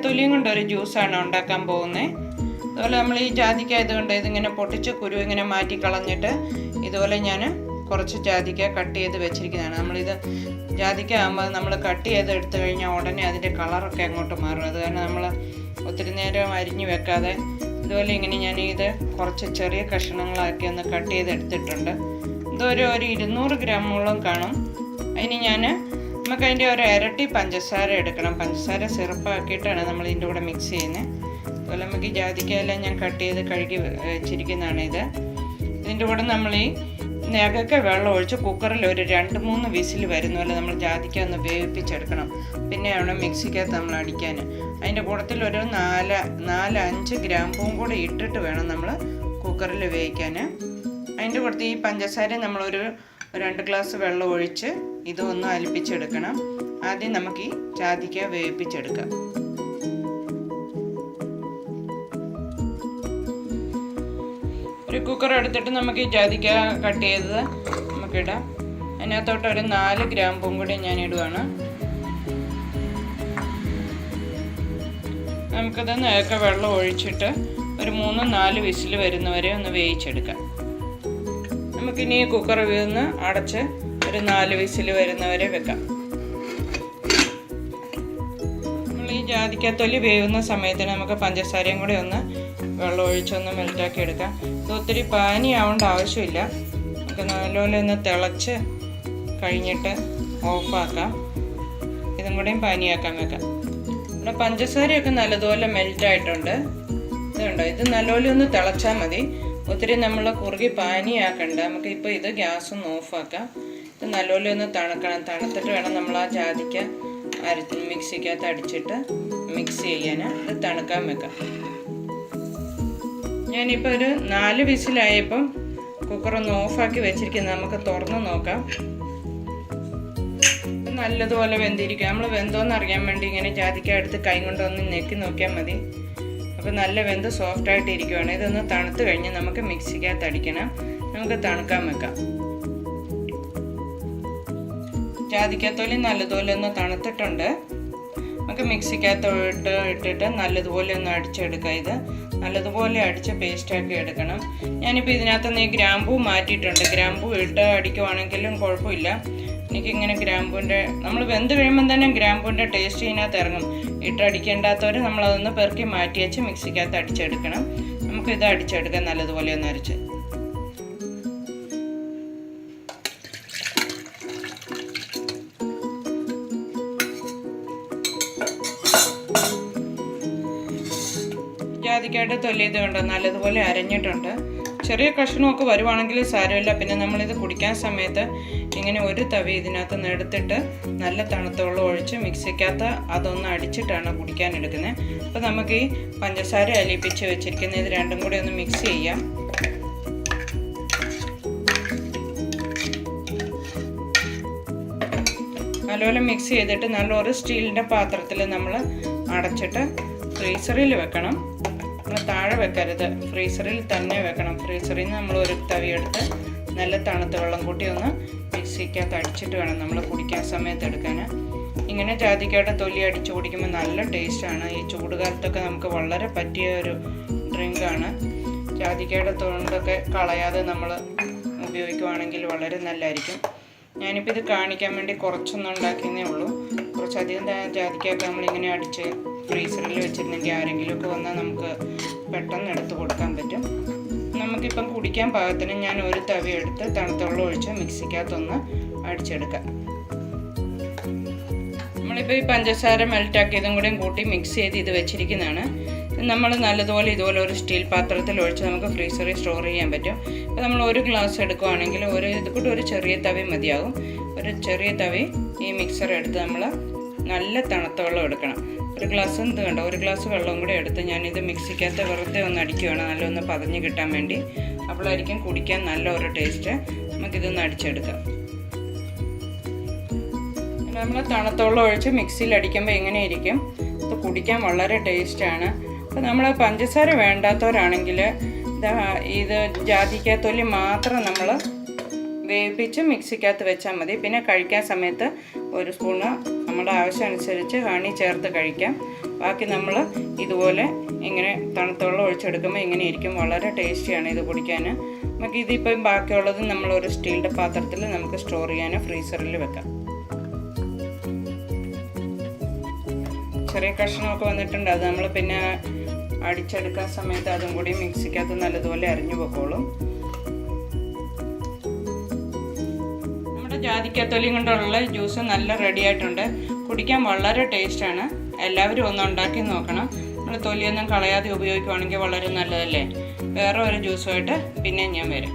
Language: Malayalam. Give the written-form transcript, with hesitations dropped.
തൊലിയും കൊണ്ടൊരു ജ്യൂസാണ് ഉണ്ടാക്കാൻ പോകുന്നത്. അതുപോലെ നമ്മൾ ഈ ജാതിക്ക ഇതുകൊണ്ട് ഇതിങ്ങനെ പൊട്ടിച്ച് കുരു ഇങ്ങനെ മാറ്റി കളഞ്ഞിട്ട് ഇതുപോലെ ഞാൻ കുറച്ച് ജാതിക്ക കട്ട് ചെയ്ത് വെച്ചിരിക്കുന്നതാണ്. നമ്മളിത് ജാതിക്ക ആകുമ്പോൾ നമ്മൾ കട്ട് ചെയ്ത് എടുത്തു കഴിഞ്ഞാൽ ഉടനെ അതിൻ്റെ കളറൊക്കെ അങ്ങോട്ട് മാറും. അത് കാരണം നമ്മൾ ഒത്തിരി നേരം അരിഞ്ഞു വെക്കാതെ ഇതുപോലെ ഇങ്ങനെ ഞാൻ ഇത് കുറച്ച് ചെറിയ കഷ്ണങ്ങളാക്കി ഒന്ന് കട്ട് ചെയ്ത് എടുത്തിട്ടുണ്ട്. ഇതൊരു 200 ഗ്രാമോളം കാണും. അതിന് നമുക്കതിൻ്റെ ഒരു ഇരട്ടി പഞ്ചസാര എടുക്കണം. പഞ്ചസാര സിറപ്പാക്കിയിട്ടാണ് നമ്മൾ ഇതിൻ്റെ കൂടെ മിക്സ് ചെയ്യുന്നത്. അതുപോലെ നമുക്ക് ഈ ജാതിക്കയെല്ലാം ഞാൻ കട്ട് ചെയ്ത് കഴുകി വെച്ചിരിക്കുന്നതാണ്. ഇതിൻ്റെ കൂടെ നമ്മൾ ഈ നഖമൊക്കെ വെള്ളം ഒഴിച്ച് കുക്കറിൽ ഒരു 2-3 വിസിൽ വരുന്ന പോലെ നമ്മൾ ജാതിക്ക ഒന്ന് വേവിപ്പിച്ചെടുക്കണം. പിന്നെയാണ് മിക്സിക്കകത്ത് നമ്മൾ അടിക്കാൻ. അതിൻ്റെ കൂട്ടത്തിൽ ഒരു 4-5 ഗ്രാമ്പും കൂടെ ഇട്ടിട്ട് വേണം നമ്മൾ കുക്കറിൽ വേവിക്കാൻ. അതിൻ്റെ കൂട്ടത്തിൽ ഈ പഞ്ചസാര നമ്മളൊരു 2 ഗ്ലാസ് വെള്ളം ഒഴിച്ച് ഇതൊന്ന് അലിപ്പിച്ചെടുക്കണം. ആദ്യം നമുക്ക് ഈ ജാതിക്ക വേവിപ്പിച്ചെടുക്കാം. ഒരു കുക്കർ എടുത്തിട്ട് നമുക്ക് ഈ ജാതിക്ക കട്ട് ചെയ്തത് നമുക്കിടാം. അതിനകത്തോട്ട് ഒരു 4 ഗ്രാമ്പും കൂടി ഞാൻ ഇടുവാണ്. നമുക്കത് നേരത്തെ വെള്ളം ഒഴിച്ചിട്ട് ഒരു 3-4 വിസിൽ വരുന്നവരെ ഒന്ന് വേവിച്ചെടുക്കാം. നമുക്കിനി കുക്കർ വീന്ന് അടച്ച് ഒരു 4 വിസിൽ വരുന്നവരെ വെക്കാം. നമ്മൾ ഈ ജാതിക്കത്തൊലി വേവുന്ന സമയത്തിന് നമുക്ക് പഞ്ചസാരയും കൂടി ഒന്ന് വെള്ളം ഒഴിച്ചൊന്ന് മെൽറ്റാക്കി എടുക്കാം. ഇത് ഒത്തിരി പാനി ആവേണ്ട ആവശ്യമില്ല. നമുക്ക് നല്ലപോലെ ഒന്ന് തിളച്ച് കഴിഞ്ഞിട്ട് ഓഫാക്കാം. ഇതും കൂടെയും പാനിയാക്കാൻ വെക്കാം. ഇവിടെ പഞ്ചസാരയൊക്കെ നല്ലതുപോലെ മെൽറ്റായിട്ടുണ്ട്. ഇതുണ്ടോ, ഇത് നല്ലപോലെ ഒന്ന് തിളച്ചാൽ മതി. ഒത്തിരി നമ്മൾ കുറുകി പാനിയാക്കണ്ട. നമുക്ക് ഇപ്പോൾ ഇത് ഗ്യാസ് ഒന്ന് ഓഫാക്കാം. ഇത് നല്ലപോലെ ഒന്ന് തണുക്കണം. തണുത്തിട്ട് വേണം നമ്മൾ ആ ജാതിക്ക മിക്സിക്കകത്ത് അടിച്ചിട്ട് മിക്സ് ചെയ്യാൻ. ഇത് തണുക്കാൻ വെക്കാം. ഞാനിപ്പോൾ ഒരു 4 വിസിലായപ്പം കുക്കറൊന്ന് ഓഫാക്കി വെച്ചിരിക്കുന്നത്. നമുക്ക് തുറന്ന് നോക്കാം. നല്ലതുപോലെ വെന്തിരിക്കും. നമ്മൾ വെന്തോന്ന് അറിയാൻ വേണ്ടി ഇങ്ങനെ ജാതിക്ക എടുത്ത് കൈ കൊണ്ടൊന്ന് ഞെക്കി നോക്കിയാൽ മതി. അപ്പോൾ നല്ല വെന്ത് സോഫ്റ്റായിട്ട് ഇരിക്കുവാണ്. ഇതൊന്ന് തണുത്ത് കഴിഞ്ഞ് നമുക്ക് മിക്സിക്കകത്ത് അടിക്കണം. നമുക്ക് തണുക്കാൻ വെക്കാം. ജാതിക്കത്തൊലി നല്ലതുപോലെ ഒന്ന് തണുത്തിട്ടുണ്ട്. നമുക്ക് മിക്സിക്കകത്ത് ഇട്ടിട്ട് നല്ലതുപോലെ ഒന്ന് അടിച്ചെടുക്കാം. ഇത് നല്ലതുപോലെ അടിച്ച് പേസ്റ്റാക്കി എടുക്കണം. ഞാനിപ്പോൾ ഇതിനകത്തുനിന്ന് ഈ ഗ്രാമ്പൂ മാറ്റിയിട്ടുണ്ട്. ഗ്രാമ്പൂ ഇട്ട് അടിക്കുവാണെങ്കിലും കുഴപ്പമില്ല. എനിക്കിങ്ങനെ ഗ്രാമ്പൂൻ്റെ നമ്മൾ വെന്ത് കഴിയുമ്പം തന്നെ ഗ്രാമ്പൂൻ്റെ ടേസ്റ്റ് ഇതിനകത്ത് ഇറങ്ങും. ഇട്ടടിക്കേണ്ടാത്തവർ നമ്മളതൊന്ന് പെറുക്കി മാറ്റി വെച്ച് മിക്സിക്കകത്ത് അടിച്ചെടുക്കണം. നമുക്കിത് അടിച്ചെടുക്കാം നല്ലതുപോലെ ഒന്ന് അരച്ച്. ജാതിക്കയുടെ തൊലിയത് കണ്ടോ നല്ലതുപോലെ അരഞ്ഞിട്ടുണ്ട്. ചെറിയ കഷ്ണമൊക്കെ വരുവാണെങ്കിൽ സാരമില്ല. പിന്നെ നമ്മളിത് കുടിക്കാൻ സമയത്ത് ഇങ്ങനെ ഒരു തവി ഇതിനകത്ത് നിന്ന് എടുത്തിട്ട് നല്ല തണുത്ത വെള്ളം ഒഴിച്ച് മിക്സിക്കകത്ത് അതൊന്ന് അടിച്ചിട്ടാണ് കുടിക്കാൻ എടുക്കുന്നത്. അപ്പോൾ നമുക്ക് ഈ പഞ്ചസാര അലിപ്പിച്ച് വെച്ചിരിക്കുന്ന ഇത് രണ്ടും കൂടി ഒന്ന് മിക്സ് ചെയ്യാം. നല്ലപോലെ മിക്സ് ചെയ്തിട്ട് നല്ലൊരു സ്റ്റീലിൻ്റെ പാത്രത്തിൽ നമ്മൾ അടച്ചിട്ട് ഫ്രീസറിൽ വെക്കണം. നമ്മൾ താഴെ വെക്കരുത്, ഫ്രീസറിൽ തന്നെ വെക്കണം. ഫ്രീസറിൽ നിന്ന് നമ്മൾ ഒരു തവി എടുത്ത് നല്ല തണുത്ത വെള്ളം കൂട്ടി ഒന്ന് മിക്സിക്കകത്ത് അടിച്ചിട്ട് വേണം നമ്മൾ കുടിക്കാൻ സമയത്ത് എടുക്കാൻ. ഇങ്ങനെ ജാതിക്കയുടെ തൊലി അടിച്ച് കുടിക്കുമ്പോൾ നല്ല ടേസ്റ്റാണ്. ഈ ചൂടുകാലത്തൊക്കെ നമുക്ക് വളരെ പറ്റിയ ഒരു ഡ്രിങ്കാണ്. ജാതിക്കയുടെ തൊണ്ടൊക്കെ കളയാതെ നമ്മൾ ഉപയോഗിക്കുവാണെങ്കിൽ വളരെ നല്ലതായിരിക്കും. ഞാനിപ്പോൾ ഇത് കാണിക്കാൻ വേണ്ടി കുറച്ചൊന്നും ഉണ്ടാക്കിയെന്നേ ഉള്ളൂ. കുറച്ചധികം ജാതിക്കയൊക്കെ നമ്മളിങ്ങനെ അടിച്ച് ഫ്രീസറിൽ വെച്ചിരുന്നെങ്കിൽ ആരെങ്കിലുമൊക്കെ വന്നാൽ നമുക്ക് പെട്ടെന്ന് എടുത്ത് കൊടുക്കാൻ പറ്റും. നമുക്കിപ്പം കുടിക്കാൻ പാകത്തിന് ഞാൻ ഒരു തവി എടുത്ത് തണുത്ത വെള്ളം ഒഴിച്ച് മിക്സിക്കകത്തൊന്ന് അടിച്ചെടുക്കാം. നമ്മളിപ്പോൾ ഈ പഞ്ചസാര മെൽറ്റാക്കിയതും കൂടെയും കൂട്ടി മിക്സ് ചെയ്ത് ഇത് വെച്ചിരിക്കുന്നതാണ്. നമ്മൾ നല്ലതുപോലെ ഇതുപോലെ ഒരു സ്റ്റീൽ പാത്രത്തിൽ ഒഴിച്ച് നമുക്ക് ഫ്രീസറിൽ സ്റ്റോർ ചെയ്യാൻ പറ്റും. ഇപ്പോൾ നമ്മൾ ഒരു ഗ്ലാസ് എടുക്കുകയാണെങ്കിൽ ഇത് കൂടി ഒരു ചെറിയ തവി മതിയാകും. ഒരു ചെറിയ തവി ഈ മിക്സർ എടുത്ത് നമ്മൾ നല്ല തണുത്ത വെള്ളം എടുക്കണം. ഒരു ഗ്ലാസ് ഇത് കണ്ടോ, ഒരു ഗ്ലാസ് വെള്ളവും കൂടെ എടുത്ത് ഞാനിത് മിക്സിക്കകത്ത് വെറുതെ ഒന്ന് അടിക്കുകയാണ്, നല്ലൊന്ന് പതഞ്ഞ് കിട്ടാൻ വേണ്ടി. അപ്പോഴായിരിക്കും കുടിക്കാൻ നല്ല ഒരു ടേസ്റ്റ്. നമുക്കിതൊന്ന് അടിച്ചെടുക്കാം. നമ്മൾ തണുത്ത വെള്ളം ഒഴിച്ച് മിക്സിയിൽ അടിക്കുമ്പോൾ എങ്ങനെ ഇരിക്കും, ഇത് കുടിക്കാൻ വളരെ ടേസ്റ്റാണ്. അപ്പോൾ നമ്മൾ പഞ്ചസാര വേണ്ടാത്തവരാണെങ്കിൽ ഇത് ജാതിക്ക തൊലി മാത്രം നമ്മൾ വേവിപ്പിച്ച് മിക്സിക്കകത്ത് വെച്ചാൽ മതി. പിന്നെ കഴിക്കാൻ സമയത്ത് ഒരു സ്പൂണ് നമ്മുടെ ആവശ്യമനുസരിച്ച് ഹണി ചേർത്ത് കഴിക്കാം. ബാക്കി നമ്മൾ ഇതുപോലെ ഇങ്ങനെ തണുത്ത വെള്ളം ഒഴിച്ചെടുക്കുമ്പോൾ ഇങ്ങനെ ഇരിക്കും. വളരെ ടേസ്റ്റിയാണ് ഇത് കുടിക്കാൻ. നമുക്ക് ഇതിപ്പം ബാക്കിയുള്ളത് നമ്മളൊരു സ്റ്റീലിൻ്റെ പാത്രത്തിൽ നമുക്ക് സ്റ്റോർ ചെയ്യാനോ ഫ്രീസറിൽ വെക്കാം. ചെറിയ കഷ്ണമൊക്കെ വന്നിട്ടുണ്ട്. അത് നമ്മൾ പിന്നെ അടിച്ചെടുക്കാൻ സമയത്ത് അതും കൂടി മിക്സിക്കകത്ത് നല്ലതുപോലെ അരിഞ്ഞു വെക്കോളും. നമ്മുടെ ജാതിക്കാത്തൊലിയും കൊണ്ടുള്ള ജ്യൂസ് നല്ല റെഡി ആയിട്ടുണ്ട്. കുടിക്കാൻ വളരെ ടേസ്റ്റാണ്. എല്ലാവരും ഒന്ന് ഉണ്ടാക്കി നോക്കണം. നമ്മൾ തൊലിയൊന്നും കളയാതെ ഉപയോഗിക്കുവാണെങ്കിൽ വളരെ നല്ലതല്ലേ. വേറെ ഒരു ജ്യൂസുമായിട്ട് പിന്നെ ഞാൻ വരാം.